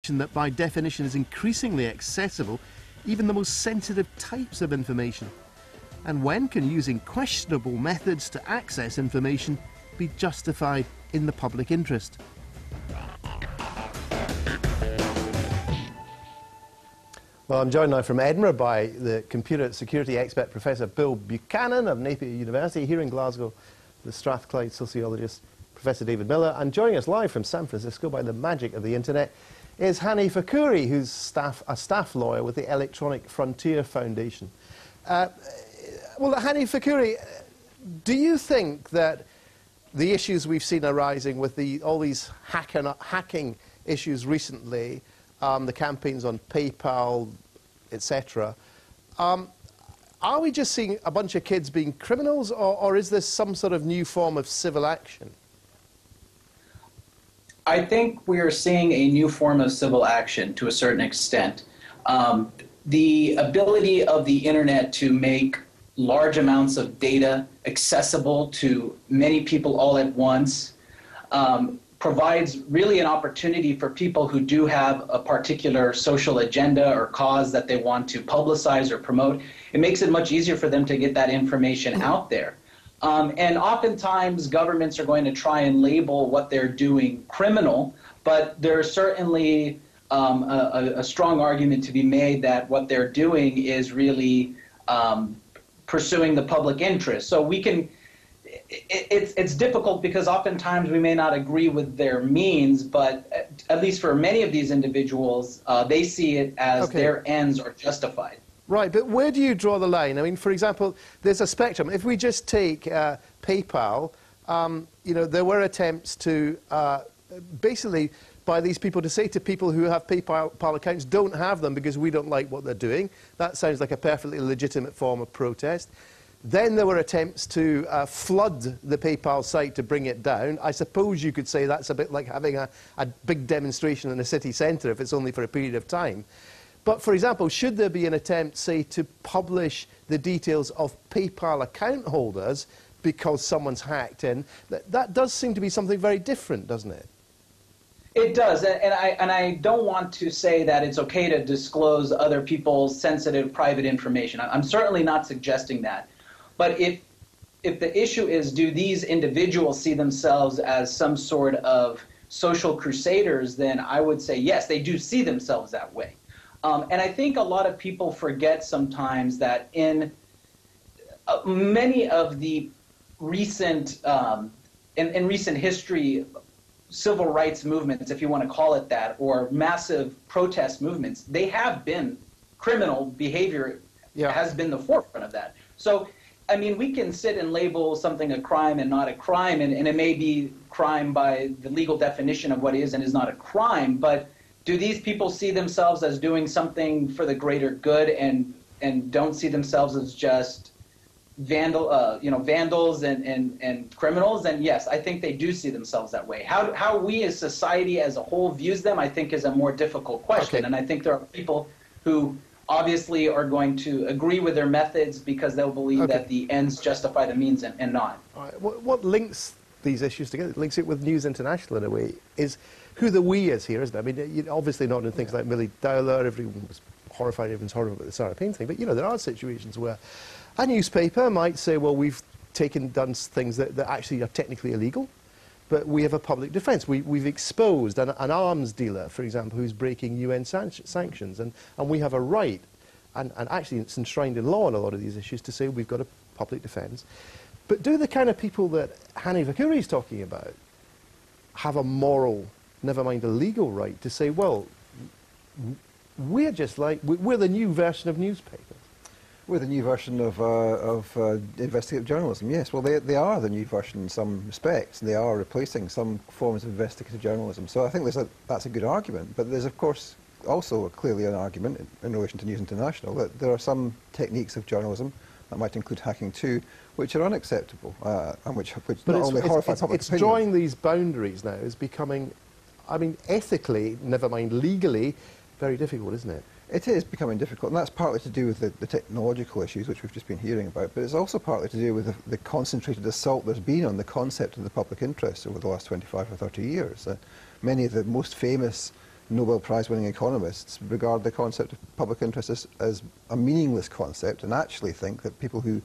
information that by definition is increasingly accessible, even the most sensitive types of information? And when can using questionable methods to access information be justified in the public interest? Well, I'm joined now from Edinburgh by the computer security expert Professor Bill Buchanan of Napier University, here in Glasgow, the Strathclyde sociologist Professor David Miller, and joining us live from San Francisco by the magic of the internet is Hanni Fakhoury, who's a staff lawyer with the Electronic Frontier Foundation. Well, Hanni Fakhoury, do you think that the issues we've seen arising with all these hacking issues recently, the campaigns on PayPal, etc., are we just seeing a bunch of kids being criminals, or is this some sort of new form of civil action? I think we are seeing a new form of civil action to a certain extent. The ability of the internet to make large amounts of data accessible to many people all at once provides really an opportunity for people who do have a particular social agenda or cause that they want to publicize or promote. It makes it much easier for them to get that information out there. And oftentimes governments are going to try and label what they're doing criminal, but there's certainly a strong argument to be made that what they're doing is really pursuing the public interest. So we can, it's difficult because oftentimes we may not agree with their means, but at least for many of these individuals, they see it as their ends are justified. Right, but where do you draw the line? I mean, for example, there's a spectrum. If we just take PayPal, you know, there were attempts to basically by these people to say to people who have PayPal accounts, don't have them because we don't like what they're doing. That sounds like a perfectly legitimate form of protest. Then there were attempts to flood the PayPal site to bring it down. I suppose you could say that's a bit like having a big demonstration in a city centre if it's only for a period of time. But, for example, should there be an attempt, say, to publish the details of PayPal account holders because someone's hacked in, that does seem to be something very different, doesn't it? It does, and I don't want to say that it's okay to disclose other people's sensitive private information. I'm certainly not suggesting that. But if the issue is, do these individuals see themselves as some sort of social crusaders, then I would say yes, they do see themselves that way. And I think a lot of people forget sometimes that in many of the recent, in recent history, civil rights movements, if you want to call it that, or massive protest movements, they have been criminal behavior has been the forefront of that. So, I mean, we can sit and label something a crime and not a crime, and it may be crime by the legal definition of what is and is not a crime, but do these people see themselves as doing something for the greater good and don't see themselves as just vandals and criminals? And yes, I think they do see themselves that way. How we as society as a whole views them, I think, is a more difficult question. And I think there are people who obviously are going to agree with their methods because they'll believe that the ends justify the means and not. All right. What links these issues together, links it with News International in a way, is who the we is here, isn't it? I mean, obviously not in things like Millie Dowler, everyone was horrified, everyone's horrified about the Sarah Payne thing, but, you know, there are situations where a newspaper might say, well, we've done things that actually are technically illegal, but we have a public defence. We've exposed an arms dealer, for example, who's breaking UN sanctions, and we have a right, and actually it's enshrined in law on a lot of these issues, to say we've got a public defence. But do the kind of people that Hanni Fakhoury is talking about have a moral, never mind a legal right, to say, well, we're just like, we're the new version of newspapers? We're the new version of investigative journalism, yes. Well, they are the new version in some respects. They are replacing some forms of investigative journalism. So I think that's a good argument. But there's, of course, also clearly an argument in relation to News International that there are some techniques of journalism, that might include hacking too, which are unacceptable and which not only horrify public opinion. It's drawing these boundaries now is becoming, I mean, ethically, never mind legally, very difficult, isn't it? It is becoming difficult, and that's partly to do with the technological issues, which we've just been hearing about, but it's also partly to do with the concentrated assault there's been on the concept of the public interest over the last 25 or 30 years. Many of the most famous Nobel Prize-winning economists regard the concept of public interest as a meaningless concept, and actually think that people who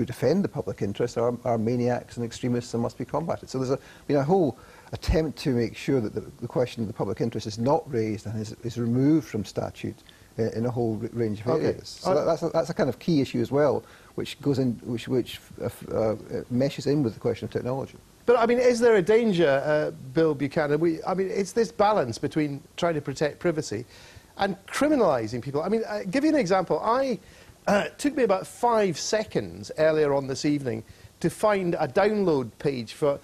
defend the public interest are maniacs and extremists and must be combated. So there's been a whole attempt to make sure that the question of the public interest is not raised and is removed from statute in a whole range of areas. So that's a kind of key issue as well, which goes in, which meshes in with the question of technology. But I mean, is there a danger, Bill Buchanan? I mean, it's this balance between trying to protect privacy and criminalising people. I mean, give you an example. It took me about 5 seconds earlier on this evening to find a download page for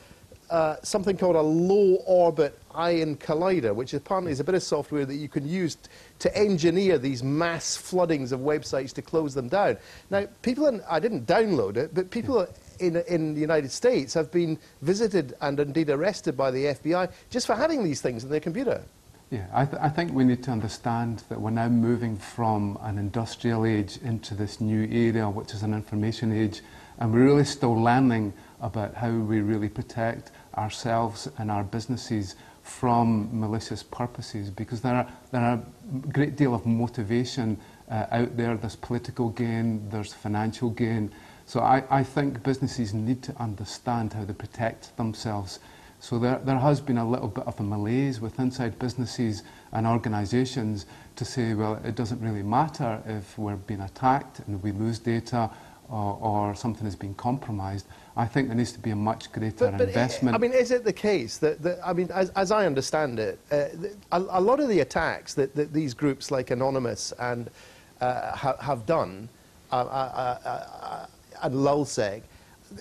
something called a low-orbit ion collider, which apparently is a bit of software that you can use to engineer these mass floodings of websites to close them down. Now, I didn't download it, but people in the United States have been visited and indeed arrested by the FBI just for having these things in their computer. Yeah, I think we need to understand that we're now moving from an industrial age into this new area, which is an information age, and we're really still learning about how we really protect ourselves and our businesses from malicious purposes, because there are a great deal of motivation out there. There's political gain, there's financial gain. So I think businesses need to understand how to protect themselves. So there has been a little bit of a malaise with inside businesses and organisations to say, well, it doesn't really matter if we're being attacked and we lose data or something has been compromised. I think there needs to be a much greater investment. I mean, is it the case that I mean, as I understand it, a lot of the attacks that these groups like Anonymous and have done, and LulzSec,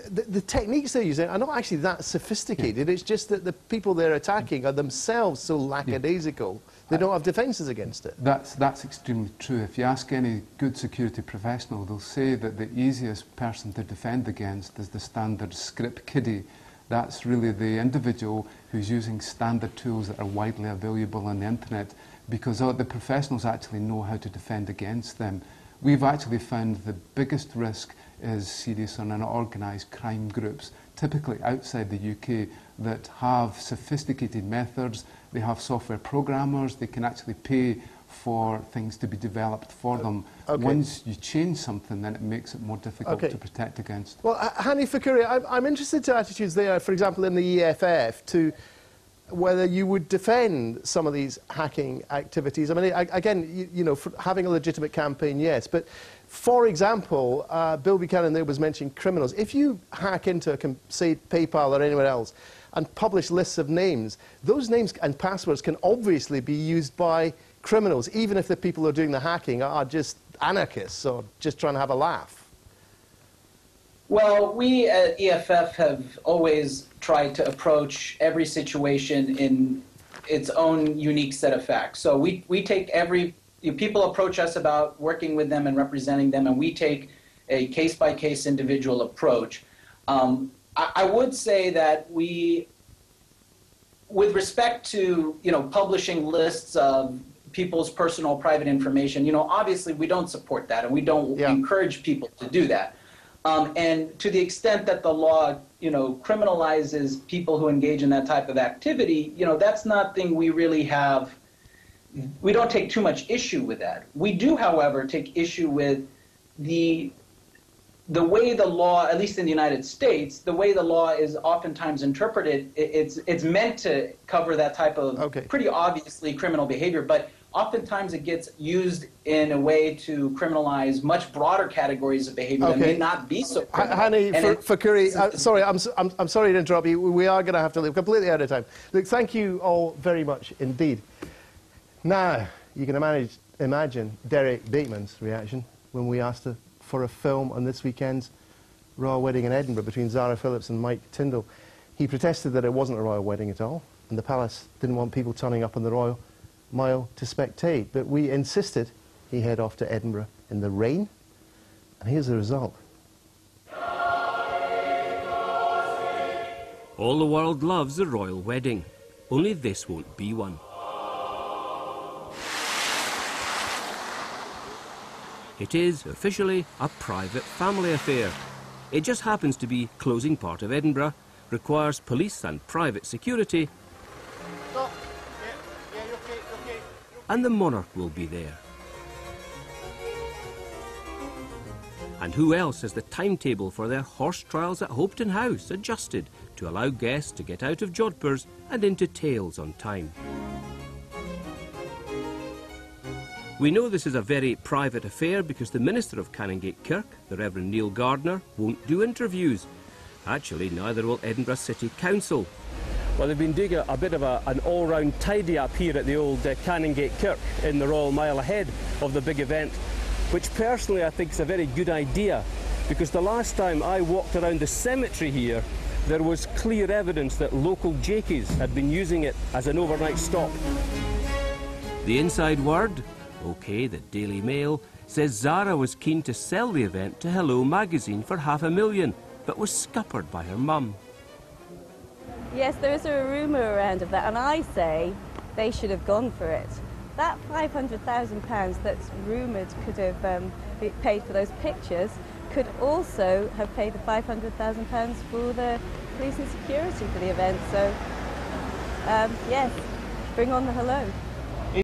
the techniques they're using are not actually that sophisticated. It's just that the people they're attacking are themselves so lackadaisical, they don't have defences against it. That's extremely true. If you ask any good security professional, they'll say that the easiest person to defend against is the standard script kiddie. That's really the individual who's using standard tools that are widely available on the internet, because the professionals actually know how to defend against them. We've actually found the biggest risk is serious and unorganised crime groups, typically outside the UK, that have sophisticated methods. They have software programmers. They can actually pay for things to be developed for them. Once you change something, then it makes it more difficult to protect against. Well, Hanni Fakhoury, I'm interested to attitudes there, for example, in the EFF, to whether you would defend some of these hacking activities. I mean, again, you know, for having a legitimate campaign, yes, but for example, Bill Buchanan there was mentioning criminals. If you hack into, say, PayPal or anywhere else and publish lists of names, those names and passwords can obviously be used by criminals, even if the people who are doing the hacking are just anarchists or just trying to have a laugh. Well, we at EFF have always tried to approach every situation in its own unique set of facts. So we take people approach us about working with them and representing them, and we take a case-by-case individual approach. I would say that with respect to, publishing lists of people's personal private information, obviously we don't support that, and we don't encourage people to do that. And to the extent that the law, criminalizes people who engage in that type of activity, that's nothing we really have. We don't take too much issue with that. We do, however, take issue with the way the law, at least in the United States, the way the law is oftentimes interpreted. It's meant to cover that type of pretty obviously criminal behavior, but oftentimes it gets used in a way to criminalize much broader categories of behavior that may not be so criminal. Hanni Fakhoury, sorry, I'm sorry to interrupt you. We are going to have to leave completely out of time. Look, thank you all very much indeed. Now, you can imagine Derek Bateman's reaction when we asked for a film on this weekend's royal wedding in Edinburgh between Zara Phillips and Mike Tindall. He protested that it wasn't a royal wedding at all, and the palace didn't want people turning up on the Royal Mile to spectate, but we insisted he head off to Edinburgh in the rain, and here's the result. All the world loves a royal wedding, only this won't be one. It is officially a private family affair. It just happens to be closing part of Edinburgh, requires police and private security, and the monarch will be there. And who else has the timetable for their horse trials at Hopetoun House adjusted to allow guests to get out of jodhpurs and into tails on time? We know this is a very private affair because the Minister of Canongate Kirk, the Reverend Neil Gardner, won't do interviews. Actually, neither will Edinburgh City Council. Well, they've been doing a bit of an all-round tidy-up here at the old Canongate Kirk in the Royal Mile ahead of the big event, which personally I think is a very good idea, because the last time I walked around the cemetery here, there was clear evidence that local jockeys had been using it as an overnight stop. The inside word? OK, the Daily Mail says Zara was keen to sell the event to Hello magazine for $500,000, but was scuppered by her mum. Yes, there is a rumour around of that, and I say they should have gone for it. That £500,000 that's rumoured could have been paid for those pictures could also have paid the £500,000 for the police and security for the event. So, yes, bring on the Hello.